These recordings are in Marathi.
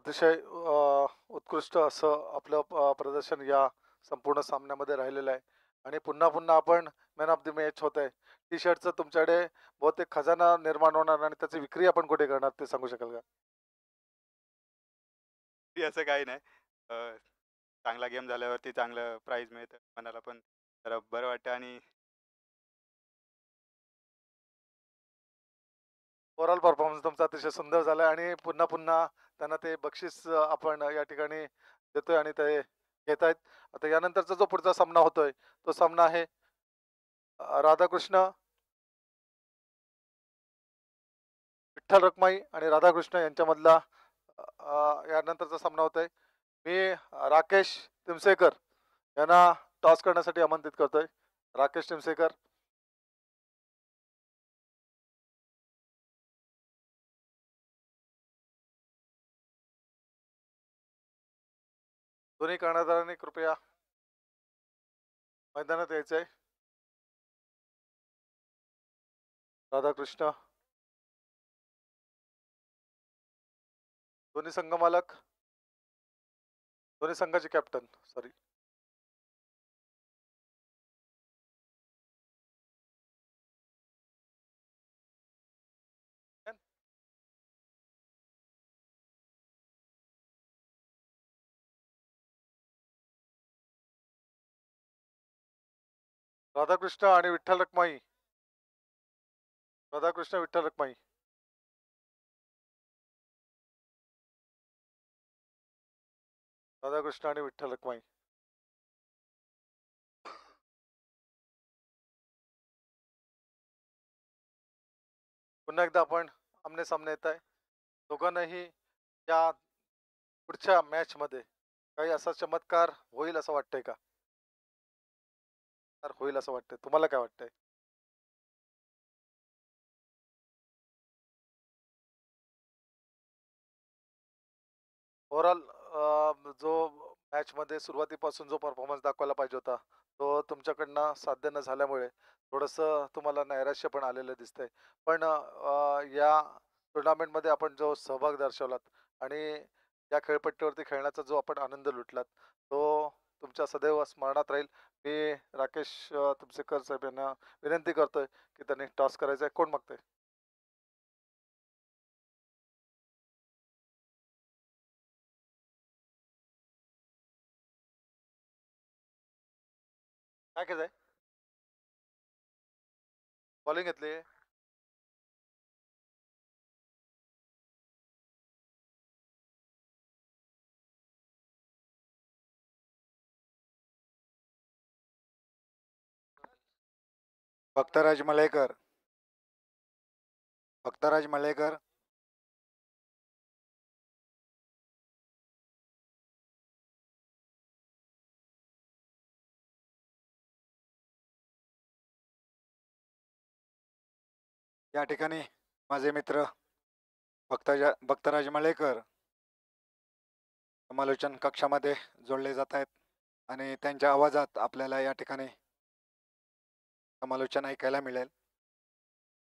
अतिशय उत्कृष्ट असं आपलं प्रदर्शन या संपूर्ण सामन्यामध्ये राहिलेलं आहे आणि पुन्हा पुन्हा आपण मॅन ऑफ द मॅच होत आहे. टी शर्टचं तुमच्याकडे बहुतेक खजाना निर्माण होणार आणि त्याची विक्री आपण कुठे करणार ते सांगू शकाल का? ती असं काही नाही. चांगला गेम झाल्यावरती चांगलं प्राईज मिळतं. मनाला पण जरा बरं वाटतं आणि ओव्हरऑल परफॉर्मन्स तुमचा अतिशय सुंदर झाला आणि पुन्हा पुन्हा त्यांना ते बक्षीस आपण या ठिकाणी देतोय आणि ते घेत आहेत. आता यानंतरचा जो पुढचा सामना होतोय तो सामना आहे राधाकृष्ण विठ्ठल रखमाई आणि राधाकृष्ण यांच्यामधला यानंतरचा सामना होतोय. मी राकेश तिमसेकर यांना टॉस करण्यासाठी आमंत्रित करतोय. राकेश टिमसेकर. दोन्ही कर्णधारांनी कृपया मैदानात यायचंय. राधाकृष्ण, दोन्ही संघ मालक, दोन्ही संघाचे कॅप्टन, सॉरी. राधाकृष्ण आणि विठ्ठल रखमाई. राधाकृष्ण विठ्ठल रखमाई. राधाकृष्ण आणि विठ्ठल रखमाई. पुन्हा एकदा आपण आमने सामने येत आहे. दोघांनाही या पुढच्या मॅच मध्ये काही असा चमत्कार होईल असं वाटतंय का? होईल असं वाटतंय, तुम्हाला काय वाटतंय? ओव्हरऑल जो मॅच मध्ये सुरुवातीपासून जो परफॉर्मन्स दाखवायला पाहिजे होता तो तुमच्याकडनं साध्य न झाल्यामुळे थोडंसं तुम्हाला नैराश्य पण आलेलं दिसतंय. पण या टुर्नामेंटमध्ये आपण जो सहभाग दर्शवलात आणि या खेळपट्टीवरती खेळण्याचा जो आपण आनंद लुटलात तो तुमच्या सदैव स्मरणात राहील. मी राकेश तुमसेकर साहेब यांना विनंती करतोय की त्यांनी टॉस करायचा आहे. कोण मागतंय? काय केलंय? बॉलिंग घेतली. भक्तराज मलेकर. भक्तराज मलेकर. या ठिकाणी माझे मित्र भक्तराज मलेकर समालोचन कक्षामध्ये जोडले जात आहेत आणि त्यांच्या आवाजात आपल्याला या ठिकाणी समालोचन ऐकायला मिळेल.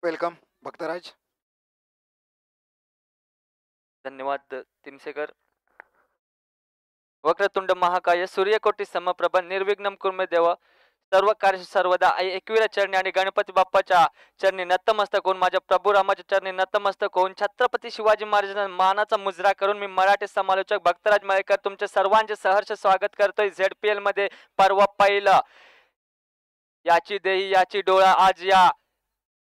वेलकम भक्तराज. धन्यवाद तिमसेकर. वक्रतुंड महाकाय सूर्यकोटी समप्रभ निर्विघ्नं कुर्मे देव सर्व कार्य सर्वदा आई एकविरा चरणी आणि गणपती बाप्पाच्या चरणी नतमस्तक होऊन माझ्या प्रभू रामाच्या चरणी नतमस्तक होऊन छत्रपती शिवाजी महाराजांना मानाचा मुजरा करून मी मराठी समालोचक भक्तराज मळेकर तुमचे सर्वांचे सहर्ष स्वागत करतोय. ZPL मध्ये पर्व पहिलं याची देही याची डोळा आज या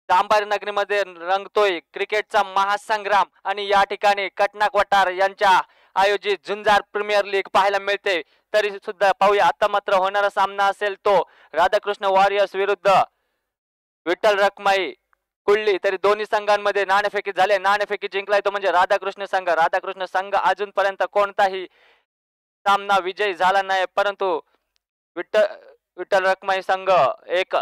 चांभार नगरीमध्ये रंगतोय क्रिकेटचा महासंग्राम आणि या ठिकाणी कटनाक वटार यांच्या आयोजित झुंजार प्रीमियर लीग पाहायला मिळते. तरी सुद्धा पाहूया आता मात्र होणारा सामना असेल तो राधाकृष्ण वॉरियर्स विरुद्ध विठ्ठल रखमाई कुल्ली. तरी दोन्ही संघांमध्ये नाणेफेकी झाले. नाणेफेकी जिंकलाय तो म्हणजे राधाकृष्ण संघ. राधाकृष्ण संघ अजूनपर्यंत कोणताही सामना विजयी झाला नाही, परंतु विठ्ठल रखमाई संघ एक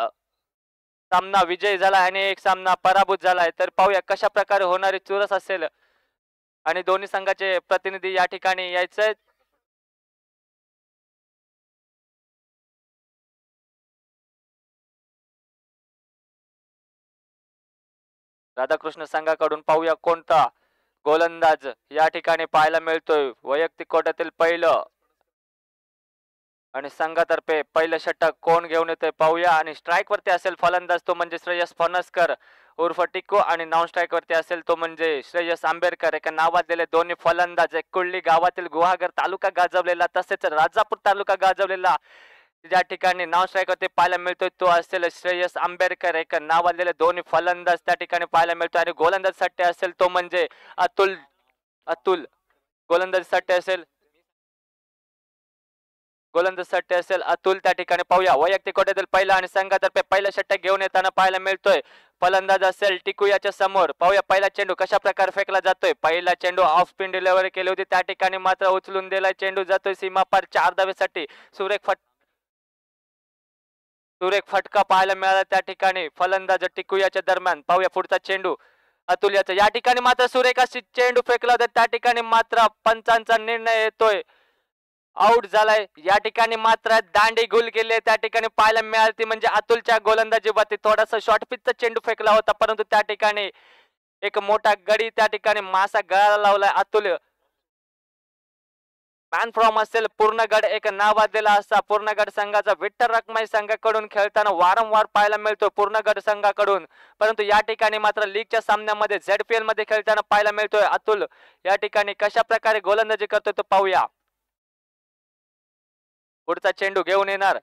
सामना विजयी झाला आणि एक सामना पराभूत झालाय. तर पाहूया कशा प्रकारे होणारी चुरस असेल आणि दोन्ही संघाचे प्रतिनिधी या ठिकाणी यायचे. राधाकृष्ण संघाकडून पाहूया कोणता गोलंदाज या ठिकाणी पाहायला मिळतोय वैयक्तिक कोट्यातील पहिलं आणि संघातर्फे पहिलं षटक कोण घेऊन येतोय पाहूया. आणि स्ट्राईक वरती असेल फलंदाज तो म्हणजे श्रेयस फणसकर उर्फ टिक्कू आणि नॉन स्ट्राईक वरती असेल तो म्हणजे श्रेयस आंबेडकर. एका नावात दिले दोन्ही फलंदाज कुर्ली गावातील गुहागर तालुका गाजवलेला तसेच राजापूर तालुका गाजवलेला ज्या ठिकाणी नॉन स्ट्राईक वरती पाहायला मिळतोय तो असेल श्रेयस आंबेडकर. एक नावाजलेले दोन्ही फलंदाज त्या ठिकाणी पाहायला मिळतोय आणि गोलंदाजसाठी असेल तो म्हणजे अतुल अतुल गोलंदाजीसाठी असेल गोलंदाजीसाठी असेल अतुल. त्या ठिकाणी पाहूया वैयक्तिक कोट्यातील पहिला आणि संघातर्फे पहिला षटक घेऊन येताना पाहायला मिळतोय फलंदाज असेल टिकू याच्या समोर. पाहूया पहिला चेंडू कशा प्रकारे फेकला जातोय. पहिला चेंडू ऑफ स्पिन डिलिव्हरी केली होती त्या ठिकाणी मात्र उचलून दिलाय. चेंडू जातोय सीमापार 4 धावेसाठी. सुरेख फटका पाहायला मिळाला त्या ठिकाणी फलंदाज टिकू याच्या दरम्यान. पाहूया पुढचा चेंडू अतुल याचा. या ठिकाणी मात्र सुरेख अशी चेंडू फेकला होता त्या ठिकाणी मात्र पंचांचा निर्णय येतोय आउट झालाय. या ठिकाणी मात्र दांडी गुल केली त्या ठिकाणी पाहायला मिळाली ती म्हणजे अतुलच्या गोलंदाजीवरती थोडासा शॉर्ट पिचचा चेंडू फेकला होता परंतु त्या ठिकाणी एक मोठा गडी त्या ठिकाणी मासा गळाला लावलाय. अतुल मॅन फ्रॉम असेल पूर्णगड एक नावाजलेला असा पूर्णगड संघाचा विठ्ठल रखमाई संघाकडून खेळताना वारंवार पाहायला मिळतो पूर्णगड संघाकडून. परंतु या ठिकाणी मात्र लीगच्या सामन्यामध्ये ZPL मध्ये खेळताना पाहायला मिळतोय अतुल. या ठिकाणी कशा प्रकारे गोलंदाजी करतोय तो पाहूया. पुढचा चेंडू घेऊन येणार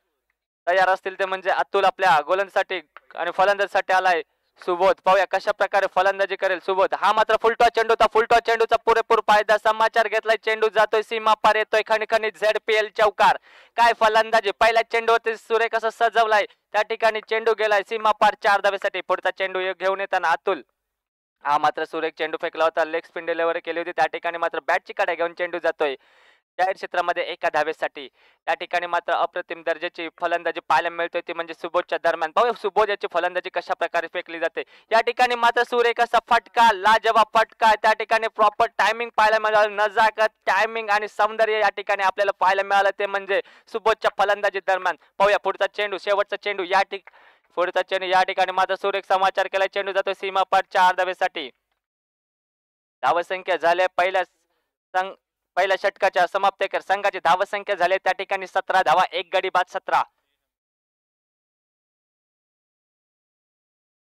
तयार असतील ते म्हणजे अतुल आपल्या गोलंदाजीसाठी आणि फलंदाजीसाठी आलाय सुबोध. पाहूया कशा प्रकारे फलंदाजी करेल सुबोध. हा मात्र फुलटॉस चेंडू होता. फुलटॉस चेंडूचा पुरेपूर फायदा समाचार घेतलाय. चेंडू जातोय सीमा पार येतोय खणखणीत ZPL चौकार. काय फलंदाजी पहिल्या चेंडूवरती सुरेख असं सजवलाय त्या ठिकाणी चेंडू गेलाय सीमा पार 4 धावेसाठी. पुढचा चेंडू घेऊन येताना अतुल. हा मात्र सुरेख चेंडू फेकला होता. लेग स्पिन डिलिव्हरी केली होती त्या ठिकाणी मात्र बॅटची काड्या घेऊन चेंडू जातोय जाहीर क्षेत्रामध्ये एका धावेसाठी. त्या ठिकाणी मात्र अप्रतिम दर्जाची फलंदाजी पाहायला मिळतोय ती म्हणजे सुबोधच्या दरम्यान. पाहूया सुबोध याची फलंदाजी कशा प्रकारे फेकली जाते. या ठिकाणी मात्र सुरेख असा फटका लाजवाब फटका त्या ठिकाणी प्रॉपर टायमिंग पाहायला मिळालं. नजाकत टायमिंग आणि सौंदर्य या ठिकाणी आपल्याला पाहायला मिळालं ते म्हणजे सुबोधच्या फलंदाजी दरम्यान. पाहूया पुढचा चेंडू शेवटचा चेंडू पुढचा चेंडू या ठिकाणी मात्र सुरेख समाचार केला. चेंडू जातो सीमा पार 4 धावेसाठी. धावसंख्या झाल्या पहिल्या षटकाच्या समाप्तीकर संघाची धावसंख्या झाली त्या ठिकाणी 17 धावा. एक गडी बाद 17.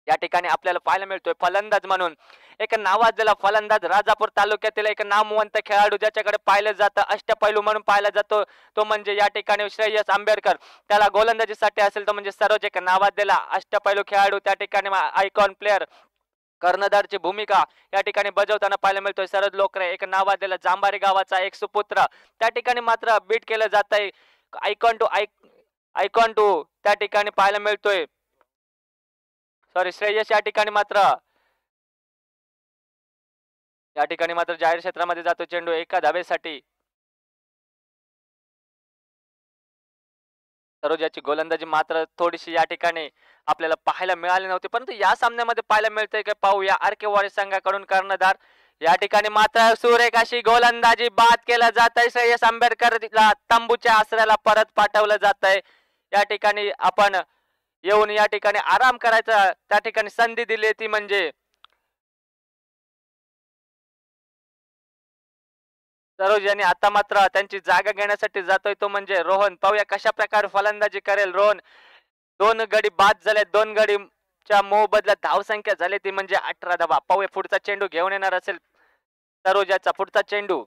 या ठिकाणी आपल्याला पाहायला मिळतोय फलंदाज म्हणून एक नावाजलेला फलंदाज राजापूर तालुक्यातील एक नामवंत खेळाडू ज्याच्याकडे पाहिलं जातं अष्टपैलू म्हणून पाहिला जातो तो म्हणजे या ठिकाणी श्रेयस आंबेडकर. त्याला गोलंदाजीसाठी असेल तो म्हणजे सरोज एक नावाजलेला अष्टपैलू खेळाडू त्या ठिकाणी आयकॉन प्लेअर कर्णधारची भूमिका या ठिकाणी बजावताना पाहायला मिळतोय शरद लोकरे एक नावाजलेला जांभारी गावाचा एक सुपुत्र. त्या ठिकाणी मात्र बीट केलं जात आहे आयकॉन टू त्या ठिकाणी पाहायला मिळतोय श्रेयस या ठिकाणी मात्र जाहीर क्षेत्रामध्ये जातो चेंडू एका धावेसाठी. सरोजाची गोलंदाजी मात्र थोडीशी या ठिकाणी आपल्याला पाहायला मिळाली नव्हती परंतु या सामन्यामध्ये पाहायला मिळतंय की पाहूया RK वॉरियर्स संघाकडून कर्णधार या ठिकाणी मात्र सुरेख अशी गोलंदाजी बाद केला जात आहे. श्रेयस आंबेडकरला तंबूच्या आसऱ्याला परत पाठवलं जात आहे. या ठिकाणी आपण येऊन या ठिकाणी आराम करायचा त्या ठिकाणी संधी दिली ती म्हणजे सरोज यांनी. आता मात्र त्यांची जागा घेण्यासाठी जातोय तो म्हणजे रोहन. पाहूया कशा प्रकारे फलंदाजी करेल रोहन. 2 गडी बाद झाले. 2 गडीच्या मोबदल्यात धावसंख्या झाली ती म्हणजे 18 धावा. पाहूया पुढचा चेंडू घेऊन येणार असेल सरोजाचा. पुढचा चेंडू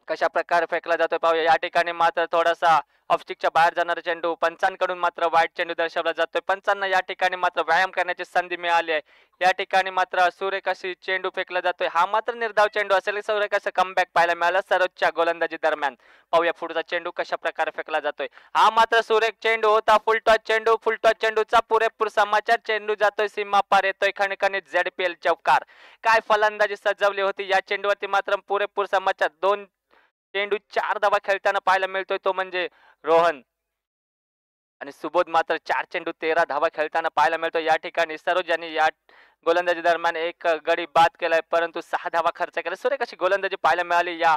कशा प्रकारे फेकला जातोय पाहूया. या ठिकाणी मात्र थोडासा ऑफस्टिकच्या बाहेर जाणारा चेंडू पंचांकडून मात्र वाईट चेंडू दर्शवला जातोय. पंचांना या ठिकाणी मात्र व्यायाम करण्याची संधी मिळाली आहे. या ठिकाणी मात्र सुरेख अशी चेंडू फेकला जातोय. हा मात्र निर्धाव चेंडू असेल. सुरेख असं कमबॅक पाहायला मिळालं सरोजच्या गोलंदाजी दरम्यान. पाहूया पुढचा चेंडू कशा प्रकारे फेकला जातोय. हा मात्र सुरेख चेंडू होता. फुलटॉस चेंडूचा पुरेपूर समाचार. चेंडू जातोय सीमा पार येतोय खणखणीत ZPL चौकार. काय फलंदाजी सजवली होती या चेंडूवरती मात्र पुरेपूर समाचार. 2 चेंडू 4 धावा खेळताना पाहायला मिळतोय तो म्हणजे रोहन आणि सुबोध मात्र 4 चेंडू 13 धावा खेळताना पाहायला मिळतो. या ठिकाणी सरोज यांनी या गोलंदाजी दरम्यान एक गडी बाद केलाय परंतु 6 धावा खर्च केला. सुरेख अशी गोलंदाजी पाहायला मिळाली या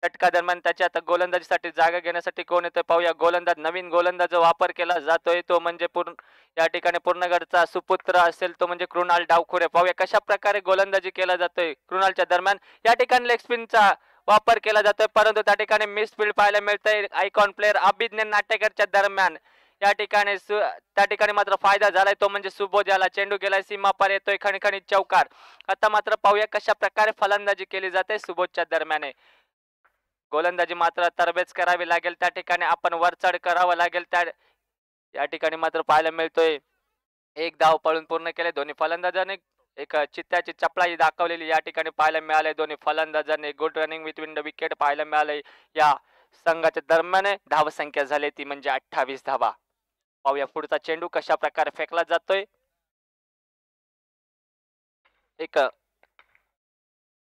षटका दरम्यान त्याच्या आता गोलंदाजीसाठी जागा घेण्यासाठी कोण येतोय पाहूया. गोलंदाज नवीन गोलंदाज वापर केला जातोय तो म्हणजे या ठिकाणी पूर्णगडचा सुपुत्र असेल तो म्हणजे कृणाल डावखुरे. पाहूया कशा प्रकारे गोलंदाजी केला जातोय कृणालच्या दरम्यान. या ठिकाणी लेग स्पिनचा वापर केला जातोय परंतु त्या ठिकाणी मिस फील्ड पाहायला मिळतंय आयकॉन प्लेअर अभिज्ञ नाटेकरच्या दरम्यान. या ठिकाणी त्या ठिकाणी मात्र फायदा झालाय तो म्हणजे सुबोजाला. चेंडू गेलाय सीमा पार येतोय खणखणीत चौकार. आता मात्र पाहूया कशा प्रकारे फलंदाजी केली जाते सुबोधच्या दरम्यान. गोलंदाजी मात्र तरबेज करावी लागेल त्या ठिकाणी आपण वरचढ करावं लागेल या ठिकाणी मात्र पाहायला मिळतोय एक धाव पळून पूर्ण केले दोन्ही फलंदाजांनी. एक चित्त्याची चपळाई दाखवलेली या ठिकाणी पाहायला मिळाले दोन्ही फलंदाजांनी. Good running between the wicket पाहायला मिळाले या संघाच्या दरम्यान. धाव संख्या झाली ती म्हणजे 28 धावा. पाहूया पुढचा चेंडू कशा प्रकारे फेकला जातोय. एक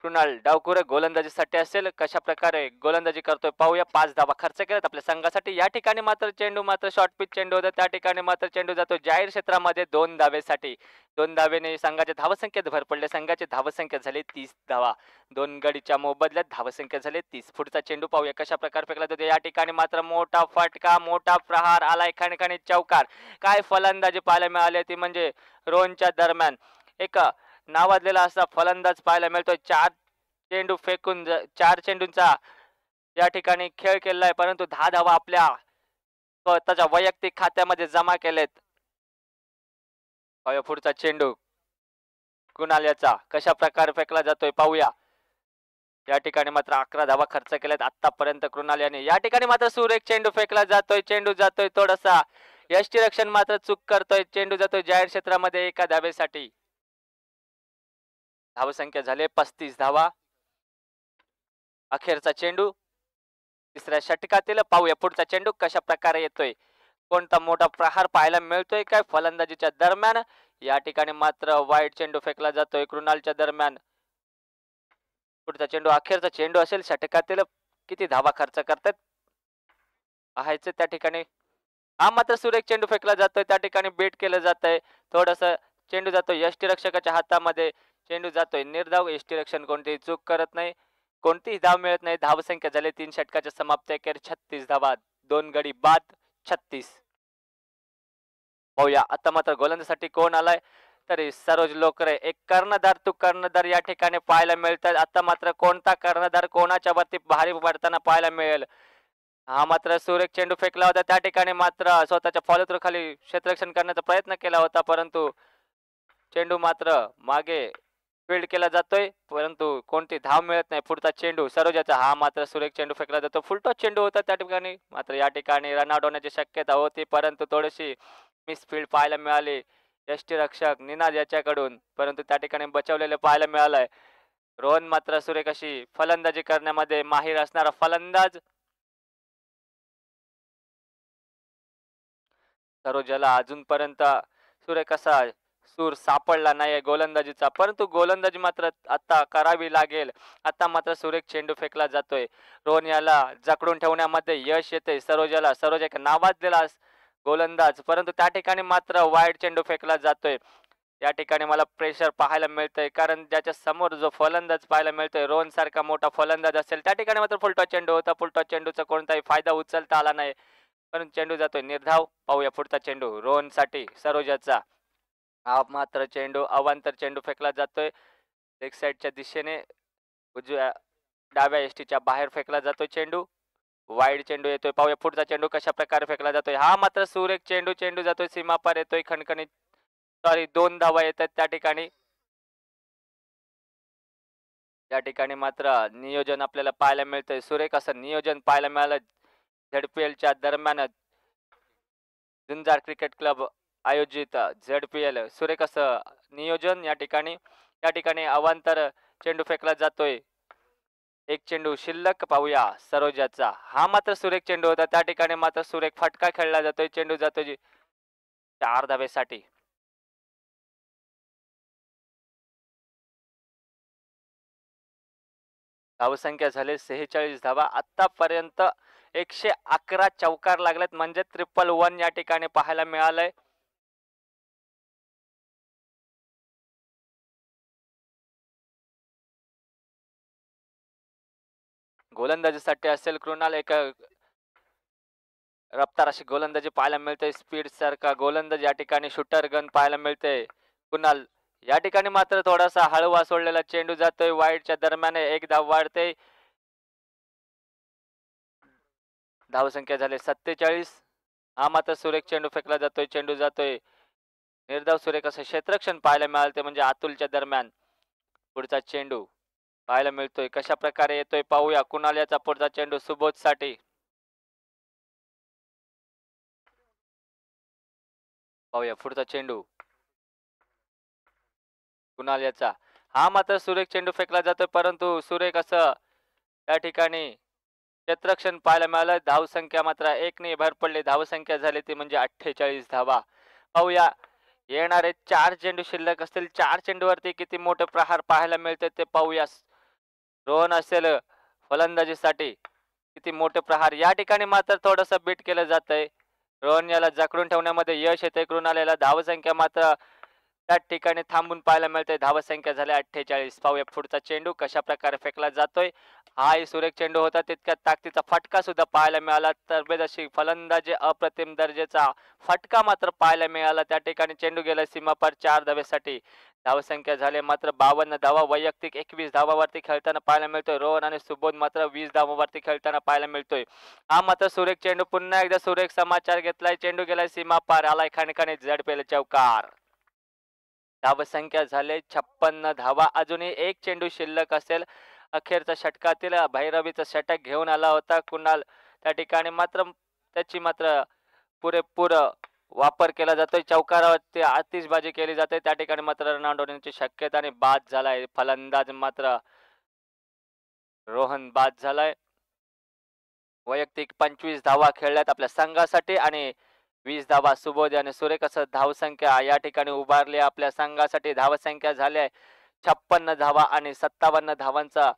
कृणाल डावखुरे गोलंदाजीसाठी असेल कशा प्रकारे गोलंदाजी करतोय पाहूया. 5 धावा खर्च केल्यात आपल्या संघासाठी. या ठिकाणी मात्र चेंडू मात्र शॉर्ट पिच चेंडू होता त्या ठिकाणी मात्र चेंडू जातो जाहीर क्षेत्रामध्ये 2 धावेसाठी. 2 धावेने संघाच्या धावसंख्येत भर पडले. संघाची धावसंख्या झाली 30 धावा. 2 गडीच्या मोबदल्यात धावसंख्या झाली 30. पुढचा चेंडू पाहूया कशा प्रकारे फेकला जातो. या ठिकाणी मात्र मोठा फटका मोठा प्रहार आलाय खणखणीत चौकार. काय फलंदाजी पाहायला मिळाली ती म्हणजे रोहनच्या दरम्यान. एक नावाजलेला असा फलंदाज पाहायला मिळतोय. 4 चेंडू फेकून 4 चेंडूंचा या ठिकाणी खेळ केलेला आहे परंतु 10 धावा आपल्या स्वतःच्या वैयक्तिक खात्यामध्ये जमा केलेत. पाहूया पुढचा चेंडू कुणाल याचा कशा प्रकारे फेकला जातोय पाहूया. या ठिकाणी मात्र 11 धावा खर्च केल्यात आतापर्यंत कृणाल याने. या ठिकाणी मात्र सुरेख चेंडू फेकला जातोय. चेंडू जातोय थोडासा यष्टीरक्षण मात्र चूक करतोय. चेंडू जातोय जाहीर क्षेत्रामध्ये एका धावेसाठी. धावसंख्या झाले 35 धावा. अखेरचा चेंडू तिसऱ्या षटकातील. पाहूया पुढचा चेंडू कशा प्रकारे येतोय. कोणता मोठा प्रहार पाहायला मिळतोय काय फलंदाजीच्या दरम्यान. या ठिकाणी मात्र वाईट चेंडू फेकला जातोय कृणालच्या दरम्यान. पुढचा चेंडू अखेरचा चेंडू असेल षटकातील. किती धावा खर्च करतात पाहायचं त्या ठिकाणी. हा मात्र सुरेख चेंडू फेकला जातोय त्या ठिकाणी बेट केलं जातंय. थोडस चेंडू जातोय यष्टीरक्षकाच्या हातामध्ये. चेंडू जातोय निर्धाव. यष्टीरक्षण कोणतीही चूक करत नाही कोणतीही धाव मिळत नाही. धावसंख्या झाली 3 षटकाच्या समाप्ती अखेर 36 धावा. 2 गडी बाद 36. पाहूया आता मात्र गोलंदाजीसाठी कोण आलाय तरी सरोज लोकरे. एक कर्णधार तू कर्णधार या ठिकाणी पाहायला मिळतात. आता मात्र कोणता कर्णधार कोणाच्या वरती भारी पडताना पाहायला मिळेल. हा मात्र सुरेख चेंडू फेकला होता त्या ठिकाणी मात्र स्वतःच्या फॉलोथ्रू खाली क्षेत्ररक्षण करण्याचा प्रयत्न केला होता परंतु चेंडू मात्र मागे फील्ड केला जातोय परंतु कोणती धाव मिळत नाही. पुढचा चेंडू सरोजाचा. हा मात्र सुरेख चेंडू फेकला जातो. फुलटॉस चेंडू होता त्या ठिकाणी मात्र या ठिकाणी रनआउट होण्याची शक्यता होती परंतु थोडीशी मिस फील्ड पाहायला मिळाली यष्टीरक्षक निनाद याच्याकडून परंतु त्या ठिकाणी बचावलेले पाहायला मिळालंय. रोहन मात्र सुरेख अशी फलंदाजी करण्यामध्ये माहीर असणारा फलंदाज. सरोजाला अजूनपर्यंत सुरेख असा सूर सापडला नाही गोलंदाजीचा परंतु गोलंदाजी मात्र आता करावी लागेल. आता मात्र सुरेख चेंडू फेकला जातोय. रोहन याला जकडून ठेवण्यामध्ये यश येते सरोजाला. सरोज एक नावाजलेला गोलंदाज परंतु त्या ठिकाणी मात्र वाईड चेंडू फेकला जातोय. या ठिकाणी मला प्रेशर पाहायला मिळतंय कारण ज्याच्या समोर जो फलंदाज पाहायला मिळतोय रोहन सारखा मोठा फलंदाज असेल त्या ठिकाणी मात्र फुलटॉस चेंडू होता. फुलटॉस चेंडूचा कोणताही फायदा उचलता आला नाही परंतु चेंडू जातोय निर्धाव. पाहूया पुढचा चेंडू रोहन साठी सरोजाचा. हा मात्र चेंडू अवांतर चेंडू फेकला जातोय लेग साईडच्या दिशेने उजव्या डाव्या एसटीच्या बाहेर फेकला जातोय चेंडू. वाईड चेंडू येतोय. पाहूया पुढचा चेंडू कशा प्रकारे फेकला जातोय. हा मात्र सुरेख चेंडू. चेंडू जातोय सीमा पार येतोय खणखणीत. 2 धावा येतात त्या ठिकाणी. या ठिकाणी मात्र नियोजन आपल्याला पाहायला मिळतंय. सुरेख असं नियोजन पाहायला मिळालं झेडपीएलच्या दरम्यान. झुंजार क्रिकेट क्लब आयोजित झेडपीएल सुरेख असं नियोजन या ठिकाणी अवांतर चेंडू फेकला जातोय. एक चेंडू शिल्लक. पाहूया सरोजाचा. हा मात्र सुरेख चेंडू होता त्या ठिकाणी मात्र सुरेख फटका खेळला जातोय. चेंडू जातोय 4 धावेसाठी. धावसंख्या झाले 46 धावा. आतापर्यंत 111 चौकार लागलेत म्हणजे 111 या ठिकाणी पाहायला मिळालंय. गोलंदाजीसाठी असेल कृणाल एक रफ्तार अशी गोलंदाजी पाहायला मिळते. स्पीड सारखा गोलंदाज या ठिकाणी शूटर गन पाहायला मिळते. कुणाल या ठिकाणी मात्र थोडासा हळवा सोडलेला चेंडू जातोय वाईडच्या दरम्यान. एक धाव वाढते. धावसंख्या झाली 47. हा मात्र सुरेख चेंडू फेकला जातोय. चेंडू जातोय निर्धाव सुरेख असं क्षेत्ररक्षण पाहायला मिळालं ते म्हणजे अतुलच्या दरम्यान. पुढचा चेंडू पाहायला मिळतोय कशा प्रकारे येतोय पाहूया. कुणाल याचा पुढचा चेंडू सुबोध साठी. पाहूया पुढचा चेंडू कुणाल याचा. हा मात्र सुरेख चेंडू फेकला जातोय परंतु सुरेख असं त्या ठिकाणी क्षेत्ररक्षण पाहायला मिळालं. धावसंख्या मात्र 1 ने भर पडली. धावसंख्या झाली ती म्हणजे 48 धावा. पाहूया येणारे 4 चेंडू शिल्लक असतील. 4 चेंडूवरती किती मोठे प्रहार पाहायला मिळते ते पाहूया. रोहन असेल फलंदाजीसाठी किती मोठे प्रहार. या ठिकाणी मात्र थोडस बीट केलं जातंय. रोहन याला जखडून ठेवण्यामध्ये यश येते. कृणाल याला धावसंख्या मात्र त्या ठिकाणी थांबून पाहायला मिळते. धावसंख्या झाली 48. पाहूया पुढचा चेंडू कशा प्रकारे फेकला जातोय. हाही सुरेख चेंडू होता. तितक्या ताकदीचा फटका सुद्धा पाहायला मिळाला. तरबेज अशी फलंदाजी अप्रतिम दर्जाचा फटका मात्र पाहायला मिळाला. त्या ठिकाणी चेंडू गेला सीमापार 4 धावेसाठी. धावसंख्या झाली मात्र 52 धावा. वैयक्तिक 21 धावावरती खेळताना पाहायला मिळतोय. रोहन आणि सुबोध मात्र 20 धावावरती खेळताना पाहायला मिळतोय. हा मात्र सुरेख चेंडू. पुन्हा एकदा सुरेख समाचार घेतलाय. चेंडू गेलाय सीमापार. आलाय खणखणीत झडपेल चौकार. धावसंख्या झाले 56 धावा. अजूनही एक चेंडू शिल्लक असेल. अखेरच्या षटकातील भैरवीचा षटक घेऊन आला होता कुणाल. त्या ठिकाणी मात्र त्याची मात्र पुरेपूर वापर केला जातोय. चौकारावरती आतिषबाजी केली जाते. त्या ठिकाणी मात्र रन आउट होण्याची शक्यता आणि बाद झालाय. फलंदाज मात्र रोहन बाद झालाय. वैयक्तिक 25 धावा खेळल्यात आपल्या संघासाठी आणि 20 धावा सुबोध आणि सुरेख असं धावसंख्या या ठिकाणी उभारली आपल्या संघासाठी. धावसंख्या झाली आहे 56 धावा आणि 57 धावांचा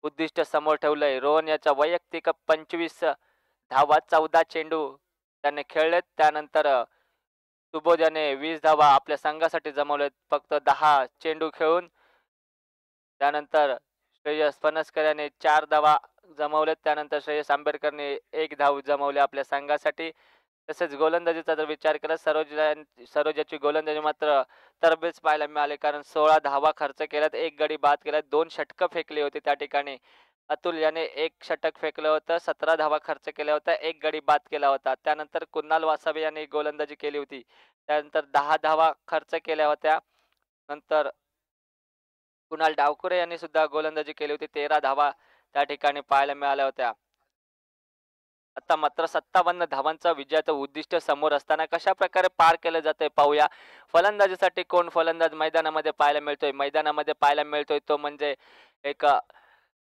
उद्दिष्ट समोर ठेवलंय. रोहन याचा वैयक्तिक 25 धावा 14 चेंडू त्याने खेळलेत. त्यानंतर सुबोध याने 20 धावा आपल्या संघासाठी जमवलेत फक्त 10 चेंडू खेळून. त्यानंतर श्रेयस फणसकर याने 4 धावा जमवलेत. त्यानंतर श्रेयस आंबेडकरने 1 धाव जमवले आपल्या संघासाठी. तसेच गोलंदाजीचा जर विचार केला सरोजाची गोलंदाजी मात्र तरबेज पाहायला मिळाले कारण 16 धावा खर्च केल्यात. 1 गडी बाद केल्यात. 2 षटकं फेकली होती. त्या ठिकाणी अतुल याने 1 षटक फेकलं होतं. 17 धावा खर्च केल्या होत्या. 1 गडी बाद केला होता. त्यानंतर कुणाल वासावे याने गोलंदाजी केली होती. त्यानंतर 10 धावा खर्च केल्या होत्या. नंतर कुणाल डावकुरे यांनी सुद्धा गोलंदाजी केली होती. 13 धावा त्या ठिकाणी पाहायला मिळाल्या होत्या. आता मात्र 57 धावांचा विजयाचं उद्दिष्ट समोर असताना कशा प्रकारे पार केलं जातंय पाहूया. फलंदाजीसाठी कोण फलंदाज मैदानामध्ये पाहायला मिळतोय. मैदानामध्ये पाहायला मिळतोय तो म्हणजे एक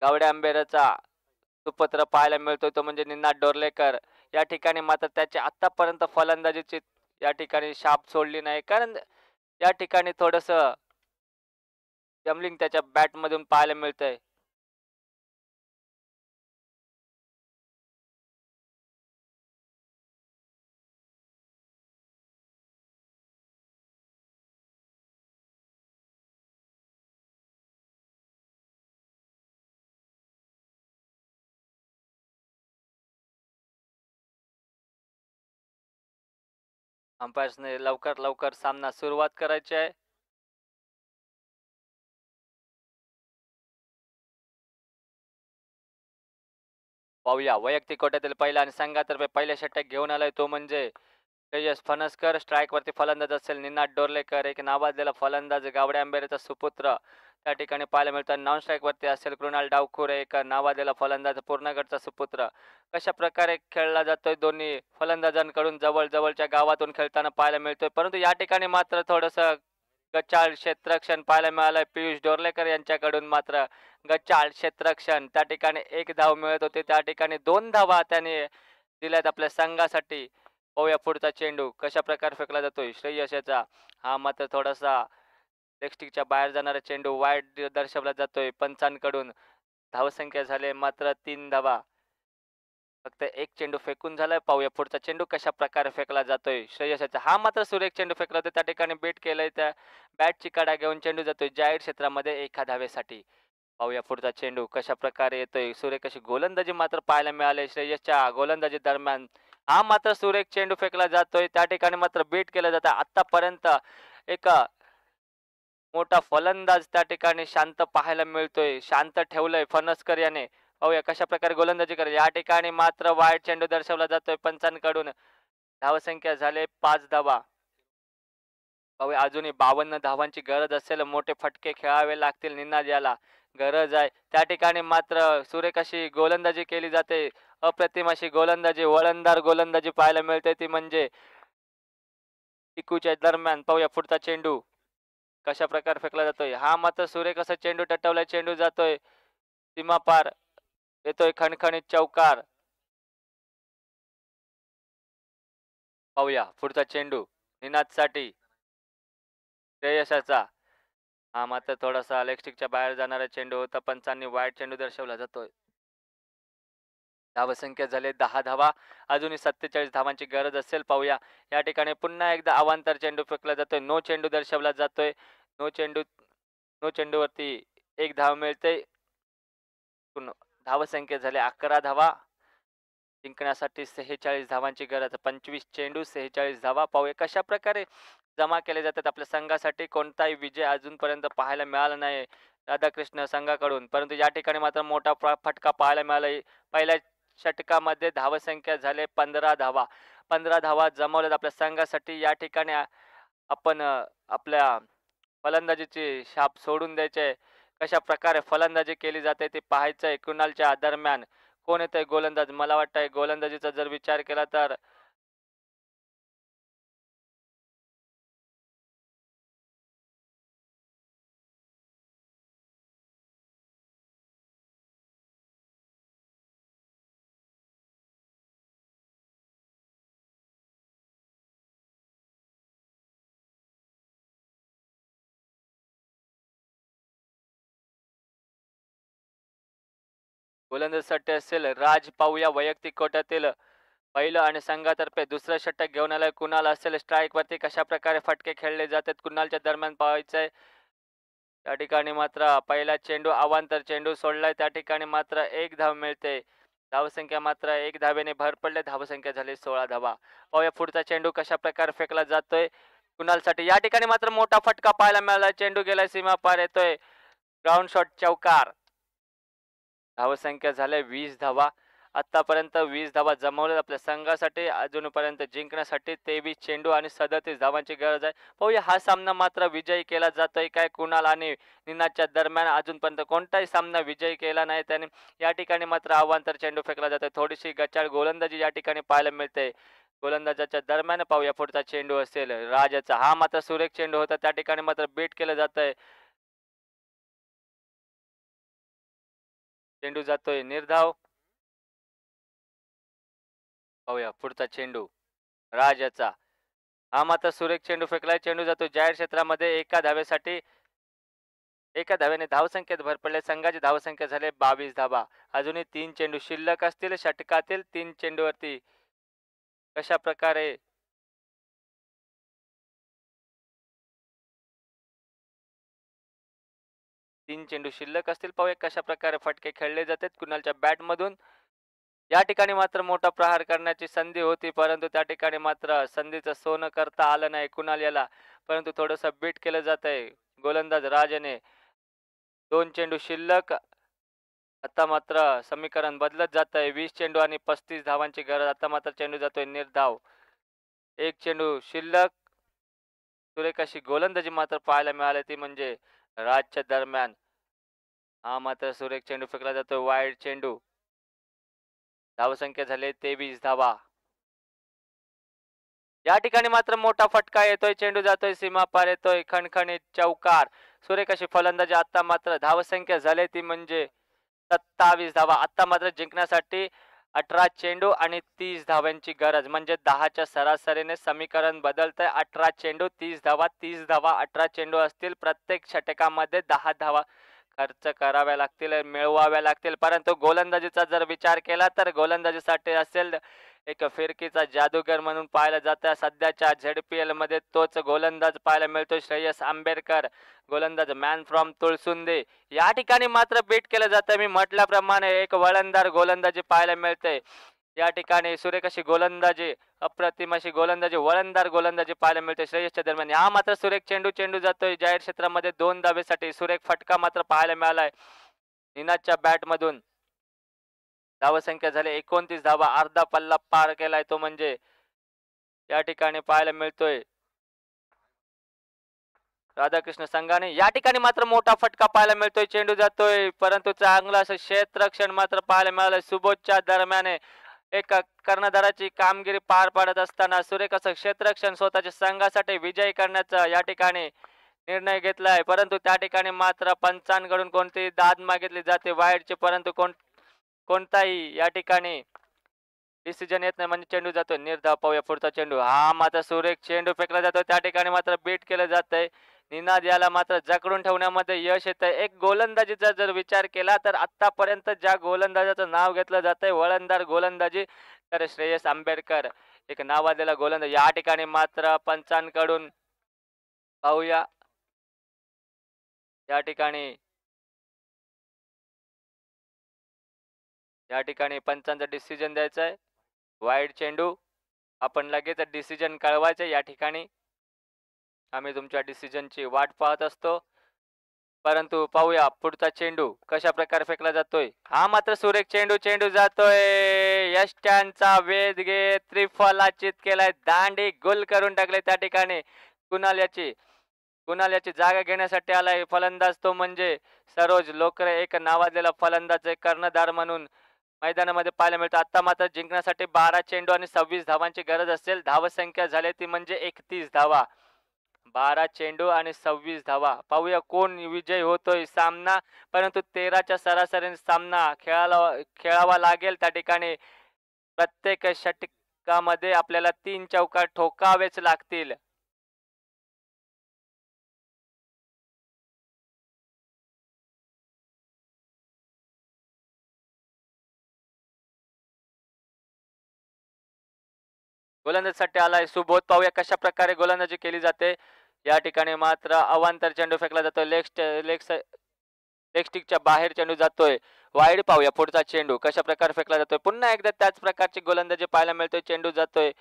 गावड्या आंबेरचा सुपुत्र पाहायला मिळतोय तो म्हणजे निनाद डोर्लेकर. या ठिकाणी मात्र त्याची आतापर्यंत फलंदाजीची या ठिकाणी शाप सोडली नाही कारण या ठिकाणी थोडस जमलिंग त्याच्या बॅट मधून पाहायला मिळतंय. अंपायर्सने लवकर सामना सुरुवात करायची आहे. पाहूया वैयक्तिक कोट्यातील पहिला आणि संघातर्फे पहिल्या षटक घेऊन आलाय तो म्हणजे श्रेयस फणसकर. स्ट्राईक वरती फलंदाज असेल निनाद डोर्लेकर. एक नावाजलेला फलंदाज गावड्या आंबेरेचा सुपुत्र त्या ठिकाणी पाहायला मिळतात. नॉन स्ट्राईक वरती असेल कृणाल डावखुरे. एक नावाजलेला फलंदाज पूर्णगडचा सुपुत्र. कशा प्रकारे खेळला जातोय दोन्ही फलंदाजांकडून जवळच्या गावातून खेळताना पाहायला मिळतोय. परंतु या ठिकाणी मात्र थोडस गचाळ क्षेत्ररक्षण पाहायला मिळालंय. पियुष डोर्लेकर यांच्याकडून मात्र गचाळ क्षेत्ररक्षण. त्या ठिकाणी 1 धाव मिळत होते. त्या ठिकाणी 2 धावा त्याने दिल्यात आपल्या संघासाठी. पाहूया पुढचा चेंडू कशा प्रकारे फेकला जातोय श्रेयस याचा. हा मात्र थोडासा लेगस्टिकच्या बाहेर जाणारा चेंडू वाईड दर्शवला जातोय पंचांकडून. धावसंख्या झाले मात्र 3 धावा. फक्त 1 चेंडू फेकून झालाय. पाहूया पुढचा चेंडू कशा प्रकारे फेकला जातोय श्रेयस याचा. हा मात्र सुरेख चेंडू फेकला होता. त्या ठिकाणी बीट केलंय. त्या बॅटची कडा घेऊन चेंडू जातोय जाहीर क्षेत्रामध्ये 1 धावेसाठी. पाहूया पुढचा चेंडू कशा प्रकारे येतोय. सुरेख अशी गोलंदाजी मात्र पाहायला मिळाली श्रेयसच्या गोलंदाजी दरम्यान. हा मात्र सुरेख चेंडू फेकला जातोय. त्या ठिकाणी मात्र बीट केलं जातं. आतापर्यंत एक मोठा फलंदाज त्या ठिकाणी शांत पाहायला मिळतोय. शांत ठेवलंय फणसकर याने. पाहूया कशा प्रकारे गोलंदाजी करेल. या ठिकाणी मात्र वाईड चेंडू दर्शवला जातोय पंचांकडून. धावसंख्या झाले 5 धावा. पाहूया अजूनही 52 धावांची गरज असेल. मोठे फटके खेळावे लागतील निनाद याला. गरज आहे. त्या ठिकाणी मात्र सुरेख अशी गोलंदाजी केली जाते. अप्रतिम अशी गोलंदाजी, वळणदार गोलंदाजी पाहायला मिळते ती म्हणजे टिकूच्या दरम्यान. पाहूया पुढचा चेंडू कशा प्रकारे फेकला जातोय. हा मात्र सुरेख असा चेंडू टटवलाय. चेंडू जातोय सीमापार. येतोय खणखणीत चौकार. पाहूया पुढचा चेंडू निनादसाठी श्रेयसाचा. हा मात्र थोडासा इलेक्ट्रिकच्या बाहेर जाणारा चेंडू होता. पंचांनी वाईट चेंडू दर्शवला जातोय. धावसंख्या झाले 10 धावा. अजूनही 47 धावांची गरज असेल. पाहूया या ठिकाणी पुन्हा एकदा अवांतर चेंडू फेकला जातोय. नो चेंडू दर्शवला जातोय. नो चेंडूवरती 1 धाव मिळते. धावसंख्या झाले 11 धावा. जिंकण्यासाठी 46 धावांची गरज. 25 चेंडू 46 धावा. पाहूया कशा प्रकारे जमा केले जातात आपल्या संघासाठी. कोणताही विजय अजूनपर्यंत पाहायला मिळाला नाही राधाकृष्ण संघाकडून, परंतु या ठिकाणी मात्र मोठा फटका पाहायला मिळाला. पहिल्या षटकामध्ये धावसंख्या झाले 15 धावा. 15 धावा जमवल्यात आपल्या संघासाठी. या ठिकाणी आपण आपल्या फलंदाजीची छाप सोडून द्यायचे. कशा प्रकारे फलंदाजी केली जाते ते पाहायचंय. कुणालच्या दरम्यान कोण येतंय गोलंदाज. मला वाटतंय गोलंदाजीचा जर विचार केला तर गोलंदाजीसाठी असेल राज. पाहूया वैयक्तिक कोट्यातील पहिलं आणि संघातर्फे दुसरं षटक घेऊन आलाय कुणाल असेल. स्ट्राईक वरती कशा प्रकारे फटके खेळले जातात कुणालच्या दरम्यान पाहायचंय. त्या ठिकाणी मात्र पहिला चेंडू अवांतर चेंडू सोडलाय. त्या ठिकाणी मात्र 1 धाव मिळते. धावसंख्या मात्र 1 धावेने भर पडले. धावसंख्या झाली 16 धावा. पाहूया पुढचा चेंडू कशा प्रकारे फेकला जातोय कुणालसाठी. या ठिकाणी मात्र मोठा फटका पाहायला मिळाला. चेंडू गेलाय सीमा पार. येतोय ग्राउंड शॉट चौकार. धावसंख्या झाल्या 20 धावा. आतापर्यंत 20 धावा जमवल्यात आपल्या संघासाठी. अजूनपर्यंत जिंकण्यासाठी 23 चेंडू आणि 37 धावांची गरज आहे. पाहूया हा सामना मात्र विजयी केला जातोय काय कुणाल आणि निनादच्या दरम्यान. अजूनपर्यंत कोणताही सामना विजयी केला नाही त्याने. या ठिकाणी मात्र अवांतर चेंडू फेकला जातोय. थोडीशी गचाळ गोलंदाजी या ठिकाणी पाहायला मिळते गोलंदाजाच्या दरम्यान. पाहूया पुढचा चेंडू असेल राजाचा. हा मात्र सुरेख चेंडू होता. त्या ठिकाणी मात्र बीट केलं जातंय. चेंडू जातोय निर्धाव. पाहूया पुढचा चेंडू राजाचा. हा मात्र सुरेख चेंडू फेकलाय. चेंडू जातो जाहीर क्षेत्रामध्ये. एका धाव्याने धावसंख्येत भर पडले. संघाची धावसंख्या झाले 22 धावा. अजूनही 3 चेंडू शिल्लक असतील षटकातील. 3 चेंडूवरती कशा प्रकारे तीन चेंडू शिल्लक असतील. पाहूया कशा प्रकारे फटके खेळले जातात कुणालच्या बॅटमधून. या ठिकाणी मात्र मोठा प्रहार करण्याची संधी होती, परंतु त्या ठिकाणी मात्र संधीचं सोनं करता आलं नाही कुणाल याला. परंतु थोडंसं बीट केलं जात आहे गोलंदाज राजाने. 2 चेंडू शिल्लक. आता मात्र समीकरण बदलत जात आहे. 20 चेंडू आणि 35 धावांची गरज. आता मात्र चेंडू जातोय निर्धाव. 1 चेंडू शिल्लक. सुरेख अशी गोलंदाजी मात्र पाहायला मिळाली ती म्हणजे राजच्या दरम्यान. हा मात्र सुरेख चेंडू फेकला जातोय वाईड चेंडू. धावसंख्या झाले 23 धावा. या ठिकाणी मात्र मोठा फटका येतोय. चेंडू जातोय सीमा पार. येतोय खणखणीत चौकार. सुरेख अशी फलंदाजी. आता मात्र धावसंख्या झाली ती म्हणजे 27 धावा. आता मात्र जिंकण्यासाठी 18 चेंडू आणि 30 धावांची गरज. म्हणजे 10च्या सरासरीने समीकरण बदलतंय. 18 चेंडू 30 धावा. 30 धावा 18 चेंडू असतील. प्रत्येक षटकामध्ये 10 धावा खर्च कराव्या लागतील, मिळवाव्या लागतील. परंतु गोलंदाजीचा जर विचार केला तर गोलंदाजीसाठी असेल एक फिरकीचा जादूगर म्हणून पाहायला जातं. सध्याच्या ZPL मध्ये तोच गोलंदाज पाहायला मिळतो श्रेयस आंबेडकर, गोलंदाज मॅन फ्रॉम तुळसुंदे. या ठिकाणी मात्र बीट केलं जातं. मी म्हटल्याप्रमाणे एक वळणदार गोलंदाजी पाहायला मिळते. या ठिकाणी सुरेख अशी गोलंदाजी, अप्रतिम अशी गोलंदाजी, वळणदार गोलंदाजी पाहायला मिळते श्रेयसच्या दरम्यान. हा मात्र सुरेख चेंडू जातोय जाहीर क्षेत्रामध्ये 2 धावेसाठी. सुरेख फटका मात्र पाहायला मिळालाय निनादच्या बॅटमधून. धावसंख्या झाली 29 धावा. अर्धा पल्ला पार केलाय तो म्हणजे या ठिकाणी पाहायला मिळतोय राधाकृष्ण संघाने. या ठिकाणी मात्र मोठा फटका पाहायला मिळतोय. चेंडू जातोय परंतु चांगलं असं क्षेत्ररक्षण मात्र पाहायला मिळालं सुबोधच्या दरम्यान. एक कर्णधाराची कामगिरी पार पाडत असताना सुरेख असं क्षेत्ररक्षण स्वतःच्या संघासाठी विजयी करण्याचा या ठिकाणी निर्णय घेतलाय. परंतु त्या ठिकाणी मात्र पंचांकडून कोणतीही दाद मागितली जाते वाईडची, परंतु कोणताही या ठिकाणी डिसिजन येत नाही म्हणजे चेंडू जातोय निर्धाव. पाहूया पुढचा चेंडू. हा मात्र सुरेख चेंडू फेकला जातो. त्या ठिकाणी मात्र बीट केलं जातंय. निनाद याला मात्र जखडून ठेवण्यामध्ये यश येतंय. एक गोलंदाजीचा जर विचार केला तर आतापर्यंत ज्या गोलंदाजाचं नाव घेतलं जातंय वळणदार गोलंदाजी, तर श्रेयस आंबेडकर एक नावाजलेला गोलंदाज. या ठिकाणी मात्र पंचांकडून पाहूया या ठिकाणी पंचांचा डिसिजन द्यायचा आहे. वाईड चेंडू. आपण लगेच डिसिजन कळवायचं. या ठिकाणी आम्ही तुमच्या डिसिजनची वाट पाहत असतो. परंतु पाहूया पुढचा चेंडू कशा प्रकारे फेकला जातोय. हा मात्र सुरेख चेंडू जातोय. यष्ट्यांचा वेध घेत त्रिफलाचित केलाय. दांडी गुल करून टाकले. त्या ठिकाणी कुणाल याची जागा घेण्यासाठी आलाय फलंदाज तो म्हणजे सरोज लोकरे, एक नावाजलेला फलंदाज कर्णधार म्हणून मैदानामध्ये पाहायला मिळतो. आता मात्र जिंकण्यासाठी 12 चेंडू आणि 26 धावांची गरज असेल. धावसंख्या झाली ती म्हणजे 31 धावा. 12 चेंडू आणि 26 धावा. पाहूया कोण विजय होतोय सामना. परंतु 13च्या सरासरीने सामना खेळावा लागेल. त्या ठिकाणी प्रत्येक षटकामध्ये आपल्याला 3 चौकार ठोकावेच लागतील. गोलंदाजीसाठी आलाय सुबोध. पाहूया कशा प्रकारे गोलंदाजी केली जाते. या ठिकाणी मात्र अवांतर चेंडू फेकला जातोय. लेग स्टिकच्या बाहेर चेंडू जातोय वाईड. पाहूया पुढचा चेंडू कशा प्रकारे फेकला जातोय. पुन्हा एकदा त्याच प्रकारची गोलंदाजी पाहायला मिळतोय. चेंडू जातोय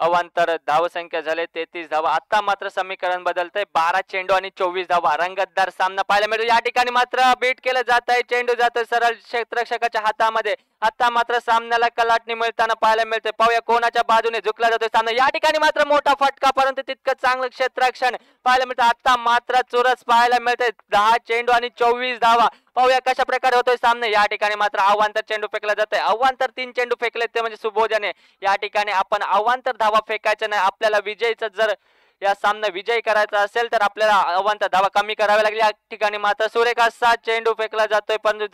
अवांतर. धावसंख्या झाले 33 धावा. आता मात्र समीकरण बदलतंय. 12 चेंडू आणि 24 धावा. रंगतदार सामना पाहायला मिळतो. या ठिकाणी मात्र बीट केलं जात आहे. चेंडू जातोय सरळ क्षेत्ररक्षकाच्या हातामध्ये. आता मात्र सामन्याला कलाटणी मिळताना पाहायला मिळते. पाहूया कोणाच्या बाजूने झुकला जातोय सामना. या ठिकाणी मात्र मोठा फटका परंतु तितकं चांगलं क्षेत्ररक्षण पाहायला मिळतं. आता मात्र चुरस पाहायला मिळते. 10 चेंडू आणि 24 धावा. पाहूया कशा प्रकारे होतोय सामना. या ठिकाणी मात्र अवांतर चेंडू फेकला जातोय. अवांतर 3 चेंडू फेकले ते म्हणजे सुबोध याने. या ठिकाणी आपण अवांतर धावा फेकायचं नाही. आपल्याला विजयीचा जर या सामना विजय करायचा असेल तर आपल्याला अवांतर धावा कमी कराव्या लागल्या. या ठिकाणी मात्र सुरेख असा चेंडू फेकला जातोय परंतु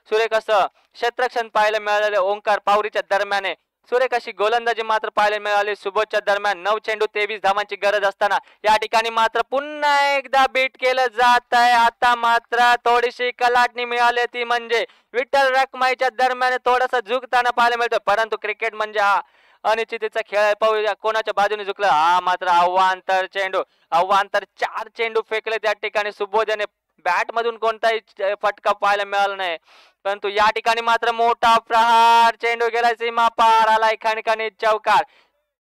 सुरेख असं क्षेत्ररक्षण पाहायला मिळाले. ओंकार पावरीच्या दरम्यान सुरेख अशी गोलंदाजी मात्र पाहायला मिळाली. सुबोधच्या दरम्यान 9 चेंडू 23 धावांची गरज असताना या ठिकाणी मात्र पुन्हा एकदा बीट केलं जात आहे. आता मात्र थोडीशी कलाटणी मिळाली ती म्हणजे विठ्ठल रखमाईच्या दरम्यान थोडस झुकताना पाहायला मिळतं. परंतु क्रिकेट म्हणजे हा अनिश्चिततेचा खेळ आहे. पाहूया कोणाच्या बाजूने झुकलं. हा मात्र अवांतर 4 चेंडू फेकले. त्या ठिकाणी सुबोध याने बॅट मधून कोणताही फटका पाहायला मिळाला नाही. परंतु या ठिकाणी मात्र मोठा प्रहार. चेंडू गेला सीमा पार आलाय. खणखणीत चौकार.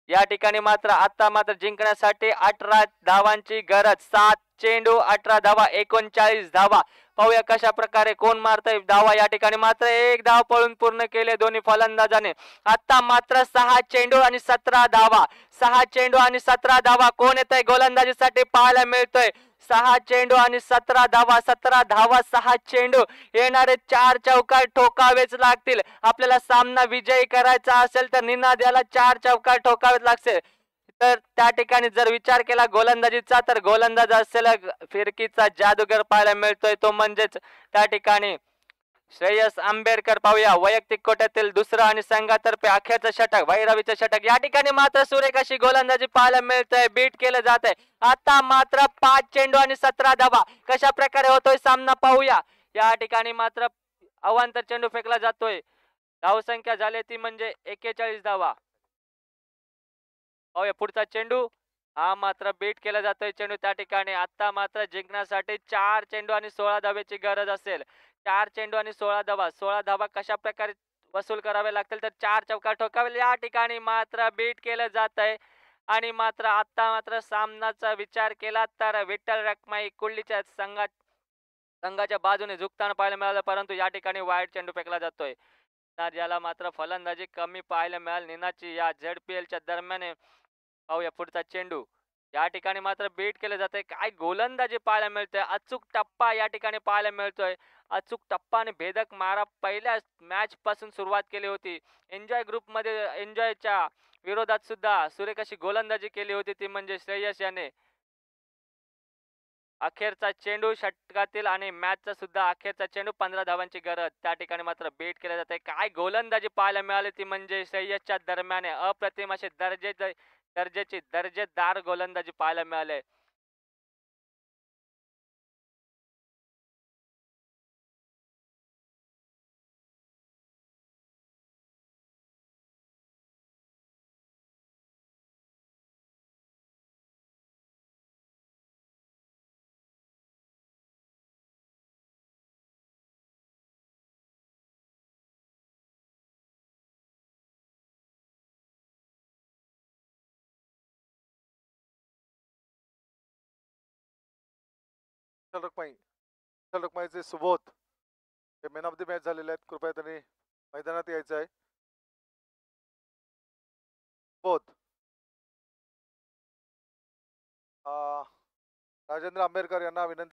या ठिकाणी मात्र आता मात्र जिंकण्यासाठी 18 धावांची गरज. 7 चेंडू 18 धावा 39 धावा. पाहूया कशा प्रकारे कोण मारतय धावा. या ठिकाणी मात्र 1 धाव पळून पूर्ण केले दोन्ही फलंदाजाने. आता मात्र 6 चेंडू आणि 17 धावा. 6 चेंडू आणि 17 धावा कोण येतंय गोलंदाजीसाठी पाहायला मिळतोय. 6 चेंडू आणि 17 धावा. 17 धावा 6 चेंडू. येणारे 4 चौकार ठोकावेच लागतील. आपल्याला सामना विजयी करायचा असेल तर निनाद याला 4 चौकार ठोकावेच लागतील. तर त्या ठिकाणी जर विचार केला गोलंदाजीचा तर गोलंदाज असलेला फिरकीचा जादूगर पाहायला मिळतोय तो म्हणजेच त्या ठिकाणी श्रेयस आंबेडकर. पाहूया वैयक्तिक कोट्यातील दुसरं आणि संघातर्फे अखेरचं षटक भैरवीचं षटक. या ठिकाणी मात्र सुरेख अशी गोलंदाजी पाहायला मिळतंय. बीट केलं जात आहे. आता मात्र 5 चेंडू आणि 17 धावा. कशा प्रकारे होतोय सामना पाहूया. या ठिकाणी मात्र अवांतर चेंडू फेकला जातोय. धावसंख्या झाली ती म्हणजे 41 धावा. पाहूया पुढचा चेंडू. हा मात्र बीट केला जातोय चेंडू त्या ठिकाणी. आता मात्र जिंकण्यासाठी 4 चेंडू आणि 16 धावेची गरज असेल. 4 चेंडू आणि 16 धावा. 16 धावा कशा प्रकारे वसूल करावे लागतील तर 4 चौकार ठोकावेल. या ठिकाणी मात्र बीट केलं जातंय आणि मात्र आता मात्र सामनाचा विचार केला तर विठ्ठल रखमाई कुर्लीच्या संघाच्या बाजूने झुकताना पाहायला मिळालं, परंतु या ठिकाणी वाईट चेंडू फेकला जातोय. तर याला मात्र फलंदाजी कमी पाहायला मिळाली निनाची या झेडपीएलच्या दरम्यान. पाहूया पुढचा चेंडू. या ठिकाणी मात्र बीट केलं जातंय. काय गोलंदाजी पाहायला मिळतोय. अचूक टप्पा या ठिकाणी पाहायला मिळतोय. अचूक टप्पा आणि भेदक मारा पहिल्या मॅच पासून सुरुवात केली होती. एन्जॉय ग्रुपमध्ये एन्जॉयच्या विरोधात सुद्धा सुरेख अशी गोलंदाजी केली होती ती म्हणजे श्रेयस याने. अखेरचा चेंडू षटकातील आणि मॅचचा सुद्धा अखेरचा चेंडू 15 धावांची गरज. त्या ठिकाणी मात्र बीट केलं जाते. काय गोलंदाजी पाहायला मिळाली ती म्हणजे श्रेयसच्या दरम्यान अप्रतिम असे दर्जेदार गोलंदाजी पाहायला मिळाले. विठ्ठल रखमाईचे सुबोध हे मॅन ऑफ द मॅच झालेले आहेत. कृपया त्यांनी मैदानात यायचं आहे. सुबोध. राजेंद्र आंबेडकर यांना विनंती